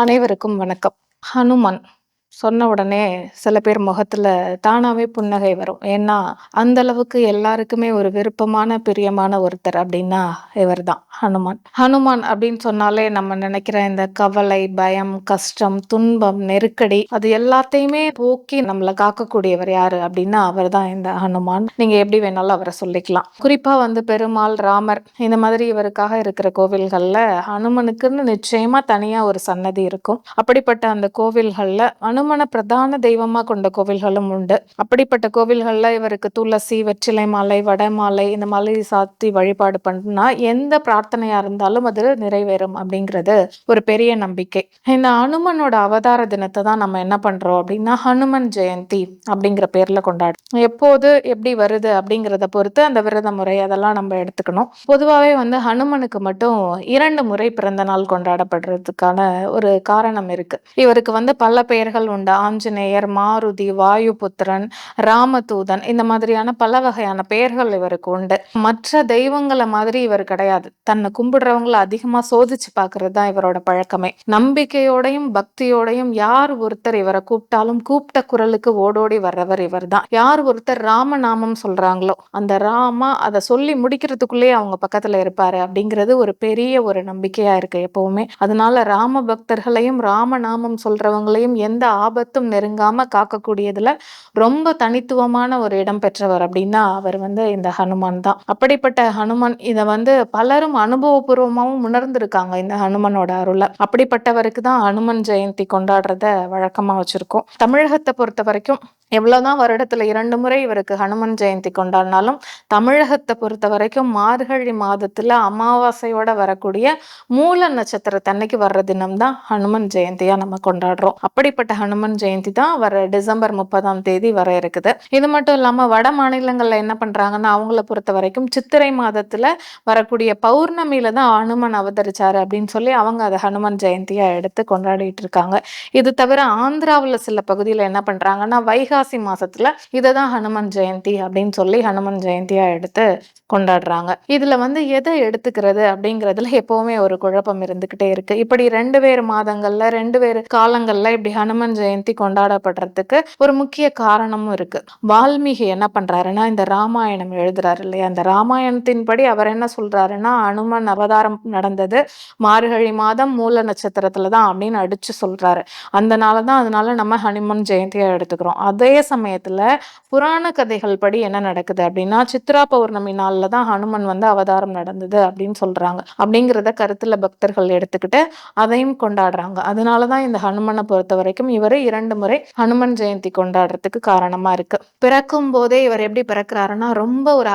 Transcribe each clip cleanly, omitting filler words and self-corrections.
அனைவருக்கும் வணக்கம். ஹனுமான் சொன்ன உடனே சில பேர் முகத்துல தானாவே புன்னகை வரும். ஏன்னா, அந்த அளவுக்கு எல்லாருக்குமே ஒரு விருப்பமான, பிரியமான ஒருத்தர் அப்படின்னா இவர்தான் ஹனுமான். ஹனுமான் அப்படின்னு சொன்னாலே நம்ம நினைக்கிற இந்த கவலை, பயம், கஷ்டம், துன்பம், நெருக்கடி அது எல்லாத்தையுமே போக்கி நம்மள காக்கக்கூடியவர் யாரு அப்படின்னா அவர்தான் இந்த ஹனுமான். நீங்க எப்படி வேணாலும் அவரை சொல்லிக்கலாம். குறிப்பா பெருமாள், ராமர் இந்த மாதிரி இவருக்காக இருக்கிற கோவில்கள்ல ஹனுமனுக்குன்னு நிச்சயமா தனியா ஒரு சன்னதி இருக்கும். அப்படிப்பட்ட அந்த கோவில்கள்ல அனுமன பிரதான தெய்வமா கொண்ட கோவில்களும் உண்டு. அப்படிப்பட்ட கோவில்கள்ல இவருக்கு துளசி, வெற்றிலை மாலை, வடமாலை இந்த மாதிரி சாத்தி வழிபாடு பண்ணா எந்த பிரார்த்தனையா இருந்தாலும் அது நிறைவேறும் அப்படிங்கிறது ஒரு பெரிய நம்பிக்கை. இந்த அனுமனோட அவதார தினத்தை தான் நம்ம என்ன பண்றோம் அப்படின்னா ஹனுமன் ஜெயந்தி அப்படிங்கிற பேர்ல கொண்டாடுறோம். எப்போது எப்படி வருது அப்படிங்கிறத பொறுத்து அந்த விரத முறை அதெல்லாம் நம்ம எடுத்துக்கணும். பொதுவாகவே ஹனுமனுக்கு மட்டும் 2 முறை பிறந்த நாள் கொண்டாடப்படுறதுக்கான ஒரு காரணம் இருக்கு. இவருக்கு பல பெயர்கள் உண்டு. ஆஞ்சநேயர், மாருதி, வாயுபுத்திரன், ராமதூதன் இந்த மாதிரியான பல வகையான பெயர்கள் இவருக்கு உண்டு. மற்ற தெய்வங்களை மாதிரி இவர் கிடையாது. தன்னை கும்பிடுறவங்களை அதிகமா சோதிச்சு பார்க்கறது தான் இவரோட பழக்கமே. நம்பிக்கையோடையும் பக்தியோடையும் யார் ஒருத்தர் இவரை கூப்பிட்டாலும் கூப்பிட்ட குரலுக்கு ஓடோடி வர்றவர் இவர் தான். யார் ஒருத்தர் ராமநாமம் சொல்றாங்களோ அந்த ராமா அதை சொல்லி முடிக்கிறதுக்குள்ளேயே அவங்க பக்கத்துல இருப்பாரு அப்படிங்கிறது ஒரு பெரிய ஒரு நம்பிக்கையா இருக்கு எப்பவுமே. அதனால ராம பக்தர்களையும் ராமநாமம் சொல்றவங்களையும் எந்த ஆபத்தும் நெருங்காம காக்கக்கூடியதுல ரொம்ப தனித்துவமான ஒரு இடம் பெற்றவர் அப்படின்னா அவர் இந்த ஹனுமான் தான். அப்படிப்பட்ட ஹனுமான் இதை பலரும் அனுபவபூர்வமாகவும் உணர்ந்திருக்காங்க இந்த ஹனுமனோட அருளை. அப்படிப்பட்டவருக்கு தான் ஹனுமன் ஜெயந்தி கொண்டாடுறத வழக்கமா வச்சிருக்கோம். தமிழகத்தை பொறுத்த வரைக்கும் எவ்வளவுதான் வருடத்துல 2 முறை இவருக்கு ஹனுமன் ஜெயந்தி கொண்டாடினாலும் தமிழகத்தை பொறுத்த வரைக்கும் மார்கழி மாதத்துல அமாவாசையோட வரக்கூடிய மூல நட்சத்திரத்தன்னைக்கு வர்ற தினம் தான் ஹனுமன் ஜெயந்தியா நம்ம கொண்டாடுறோம். அப்படிப்பட்ட ஹனுமன் ஜெயந்தி தான் வர டிசம்பர் 30ஆம் தேதி வர இருக்குது. இது மட்டும் இல்லாம வட மாநிலங்கள்ல என்ன பண்றாங்கன்னா அவங்கள பொறுத்த வரைக்கும் சித்திரை மாதத்துல வரக்கூடிய பௌர்ணமியில தான் ஹனுமன் அவதரிச்சாரு அப்படின்னு சொல்லி அவங்க அதை ஹனுமன் ஜெயந்தியா எடுத்து கொண்டாடிட்டு இருக்காங்க. இது தவிர ஆந்திராவுல சில பகுதியில என்ன பண்றாங்கன்னா வைகாசி மாசத்துல இததான் ஹனுமன் ஜெயந்தி அப்படின்னு சொல்லி ஹனுமன் ஜெயந்தியா எடுத்து கொண்டாடுறாங்க. இதுல எதை எடுத்துக்கிறது அப்படிங்கிறதுல எப்பவுமே ஒரு குழப்பம் இருந்துகிட்டே இருக்கு. இப்படி 2 வேறு மாதங்கள்ல 2 வேறு காலங்கள்ல இப்படி ஹனுமன் ஜெயந்தி கொண்டாடப்படுறதுக்கு ஒரு முக்கிய காரணமும் இருக்கு. வால்மீகி என்ன பண்றாருன்னா இந்த ராமாயணம் எழுதுறாரு இல்லையா, அந்த ராமாயணத்தின்படி அவர் என்ன சொல்றாருன்னா அனுமன் அவதாரம் நடந்தது மார்கழி மாதம் மூல நட்சத்திரத்துலதான் அப்படின்னு அடிச்சு சொல்றாரு. அதனால நம்ம ஹனுமன் ஜெயந்தியா எடுத்துக்கிறோம். அதே சமயத்துல புராண கதைகள் படி என்ன நடக்குது அப்படின்னா சித்ரா பௌர்ணமி நாள்ல தான் ஹனுமன் அவதாரம் நடந்தது அப்படின்னு சொல்றாங்க. அப்படிங்கிறத கருத்துல பக்தர்கள் எடுத்துக்கிட்டு அதையும் கொண்டாடுறாங்க. அதனாலதான் இந்த ஹனுமனை பொறுத்த வரைக்கும் இவர் 2 முறை ஹனுமன் ஜெயந்தி கொண்டாடுறதுக்கு காரணமா இருக்கு. பிறக்கும் போதே இவர் எப்படி பிறக்கிறாருன்னா ரொம்ப ஒரு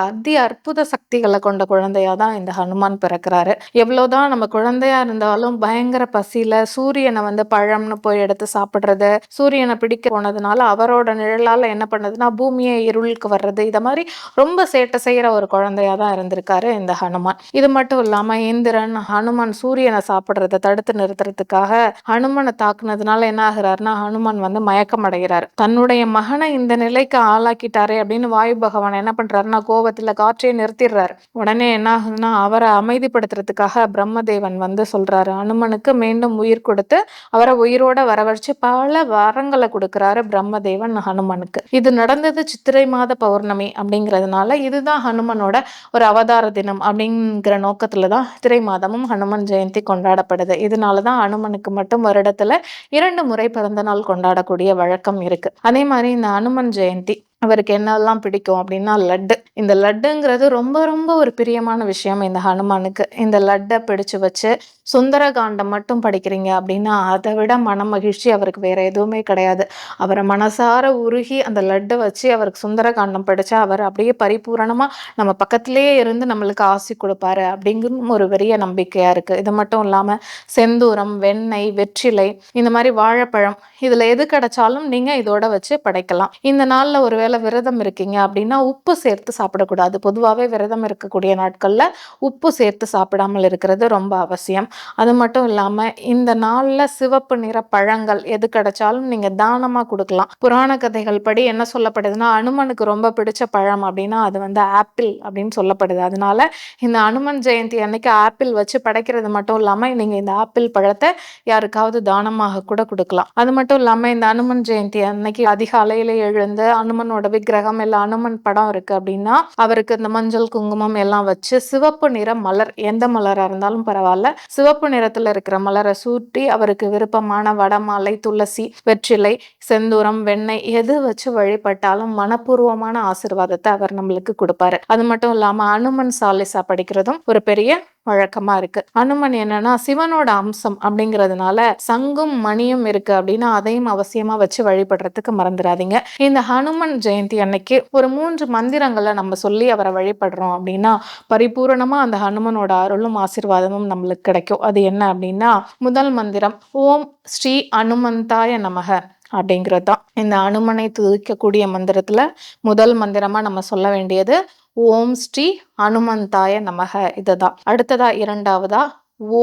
அற்புத சக்திகளை கொண்ட குழந்தையா தான் இந்த ஹனுமான் பிறக்கிறாரு. எவ்வளவுதான் நம்ம குழந்தையா இருந்தாலும் பயங்கர பசியில சூரியனை பழம்னு போய் எடுத்து சாப்பிடுறது, சூரியனை பிடிக்க போனதுனால அவரோட நிழலால என்ன பண்ணதுன்னா பூமியை இருளுக்கு வர்றது, இத மாதிரி ரொம்ப சேட்டை செய்யற ஒரு குழந்தையா தான் இருந்திருக்காரு இந்த ஹனுமான். இது மட்டும் இல்லாம இந்திரன் ஹனுமான் சூரியனை சாப்பிடுறதை தடுத்து நிறுத்துறதுக்காக ஹனுமனை தாக்குனதுனால என்ன ஆகுறாருன்னா ஹனுமான் மயக்கம் அடைகிறாரு. தன்னுடைய மகனை இந்த நிலைக்கு ஆளாக்கிட்டாரே அப்படின்னு வாயு பகவான் என்ன பண்றாருன்னா கோபத்துல காற்றையே நிறுத்திடுறாரு. உடனே என்ன ஆகுதுன்னா அவரை அமைதிப்படுத்துறதுக்காக பிரம்மதேவன் சொல்றாரு ஹனுமனுக்கு மீண்டும் உயிர் கொடுத்து அவரை உயிரோட வரவழைச்சு பல வரங்களை கொடுக்கிறாரு பிரம்மதேவன் ஹனுமனுக்கு. இது நடந்தது சித்திரை மாத பௌர்ணமி அப்படிங்கிறதுனால இதுதான் ஹனுமனோட ஒரு அவதார தினம் அப்படிங்கிற நோக்கத்துலதான் சித்திரை மாதமும் ஹனுமன் ஜெயந்தி கொண்டாடப்படுது. இதனாலதான் ஹனுமனுக்கு மட்டும் வருடத்துல 2 முறை பிறந்த நாள் கொண்டாடக்கூடிய வழக்கம் இருக்கு. அதே மாதிரி இந்த ஹனுமன் ஜெயந்தி அவருக்கு என்னெல்லாம் பிடிக்கும் அப்படின்னா லட்டு. இந்த லட்டுங்கிறது ரொம்ப ரொம்ப ஒரு பிரியமான விஷயம் இந்த ஹனுமானுக்கு. இந்த லட்டை பிடிச்சு வச்சு சுந்தர காண்டம் மட்டும் படிக்கிறீங்க அப்படின்னா அதை விட மன மகிழ்ச்சி அவருக்கு வேற எதுவுமே கிடையாது. அவரை மனசார உருகி அந்த லட்டை வச்சு அவருக்கு சுந்தர காண்டம் படிச்சா அவர் அப்படியே பரிபூரணமா நம்ம பக்கத்திலேயே இருந்து நம்மளுக்கு ஆசி கொடுப்பாரு அப்படிங்கிற ஒரு பெரிய நம்பிக்கையா இருக்கு. இது மட்டும் இல்லாம செந்தூரம், வெண்ணெய், வெற்றிலை இந்த மாதிரி வாழைப்பழம் இதுல எது கிடைச்சாலும் நீங்க இதோட வச்சு படைக்கலாம். இந்த நாள்ல ஒருவேளை விரதம் இருக்கீங்க அப்படின்னா உப்பு சேர்த்து சாப்பிடக்கூடாது. பொதுவாவே விரதம் இருக்கக்கூடிய நாட்கள்ல உப்பு சேர்த்து சாப்பிடாமல் இருக்கிறது ரொம்ப அவசியம். அது மட்டும் இல்லாம இந்த நாள்ல சிவப்பு நிற பழங்கள் எது கிடைச்சாலும் நீங்க தானமா குடுக்கலாம். புராண கதைகள் படி என்ன சொல்லப்படுதுன்னா, அனுமனுக்கு ரொம்ப பிடிச்ச பழம் அப்படின்னா அது வந்து ஆப்பிள் அப்படின்னு சொல்லப்படுது. அதனால இந்த அனுமன் ஜெயந்தி அன்னைக்கு ஆப்பிள் வச்சு படைக்கிறது மட்டும் இல்லாம நீங்க இந்த ஆப்பிள் பழத்தை யாருக்காவது தானமாக கூட கொடுக்கலாம். அது மட்டும் இல்லாம இந்த அனுமன் ஜெயந்தி அன்னைக்கு அதிகாலையில எழுந்து அனுமனோட விக்கிரகம் இல்ல அனுமன் படம் இருக்கு அப்படின்னா அவருக்கு இந்த மஞ்சள் குங்குமம் எல்லாம் வச்சு சிவப்பு நிற மலர், எந்த மலரா இருந்தாலும் பரவாயில்ல, சிவப்பு நிறத்துல இருக்கிற மலரை சூட்டி அவருக்கு விருப்பமான வடமாலை, துளசி, வெற்றிலை, செந்தூரம், வெண்ணெய் எது வச்சு வழிபட்டாலும் மனப்பூர்வமான ஆசீர்வாதத்தை அவர் நம்மளுக்கு கொடுப்பாரு. அது மட்டும் இல்லாம அனுமன் சாலிசா படிக்கிறதும் ஒரு பெரிய வழக்கமா இருக்கு. அனுமன் என்னன்னா சிவனோட அம்சம் அப்படிங்கிறதுனால சங்கும் மணியும் இருக்கு அப்படின்னா அதையும் அவசியமா வச்சு வழிபடுறதுக்கு மறந்துடாதீங்க. இந்த ஹனுமன் ஜெயந்தி அன்னைக்கு ஒரு 3 மந்திரங்களை நம்ம சொல்லி அவரை வழிபடுறோம் அப்படின்னா பரிபூரணமா அந்த ஹனுமனோட அருளும் ஆசீர்வாதமும் நம்மளுக்கு கிடைக்கும். அது என்ன அப்படின்னா, முதல் மந்திரம் ஓம் ஸ்ரீ அனுமந்தாய நமக அப்படிங்கிறது தான். இந்த அனுமனை துதிக்கக்கூடிய மந்திரத்துல முதல் மந்திரமா நம்ம சொல்ல வேண்டியது ஓம் ஸ்ரீ அனுமந்தாய நமக இதுதான். அடுத்ததா இரண்டாவதா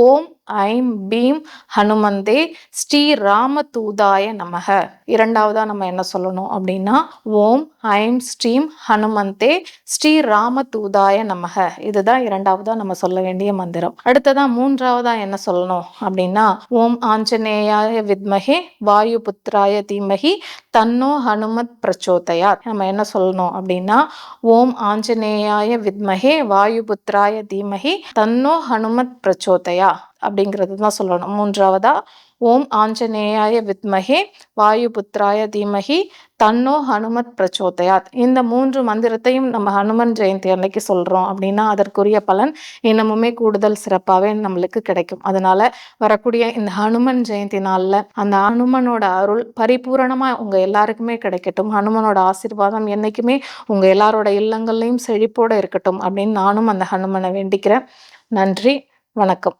ஓம் ஐம் பீம் ஹனுமந்தே ஸ்ரீ ராமதூதாய நமக. இரண்டாவதா நம்ம என்ன சொல்லணும் அப்படின்னா ஓம் ஐம் ஸ்ரீம் ஹனுமந்தே ஸ்ரீ ராமதூதாய நமக. இதுதான் இரண்டாவதா நம்ம சொல்ல வேண்டிய மந்திரம். அடுத்ததா மூன்றாவதா என்ன சொல்லணும் அப்படின்னா ஓம் ஆஞ்சநேயாய வித்மஹே வாயு புத்திராய தீமஹி தன்னோ ஹனுமத் பிரச்சோதயாத். நம்ம என்ன சொல்லணும் அப்படின்னா ஓம் ஆஞ்சநேயாய வித்மஹே வாயு புத்திராய தீமஹி தன்னோ ஹனுமத் பிரச்சோதயா அப்படிங்கிறது தான் சொல்லணும். மூன்றாவதா ஓம் ஆஞ்சநேயாய வித்மஹே வாயு புத்திராய தீமஹி தன்னோ ஹனுமத் பிரச்சோதயாத். இந்த 3 மந்திரத்தையும் நம்ம ஹனுமன் ஜெயந்தி அன்னைக்கு சொல்றோம் அப்படின்னா அதற்குரிய பலன் இன்னமுமே கூடுதல் சிறப்பாகவே நம்மளுக்கு கிடைக்கும். அதனால வரக்கூடிய இந்த ஹனுமன் ஜெயந்தி நாள்ல அந்த ஹனுமனோட அருள் பரிபூரணமா உங்க எல்லாருக்குமே கிடைக்கட்டும். ஹனுமனோட ஆசீர்வாதம் என்னைக்குமே உங்க எல்லாரோட இல்லங்கள்லையும் செழிப்போட இருக்கட்டும் அப்படின்னு நானும் அந்த ஹனுமனை வேண்டிக்கிறேன். நன்றி, வணக்கம்.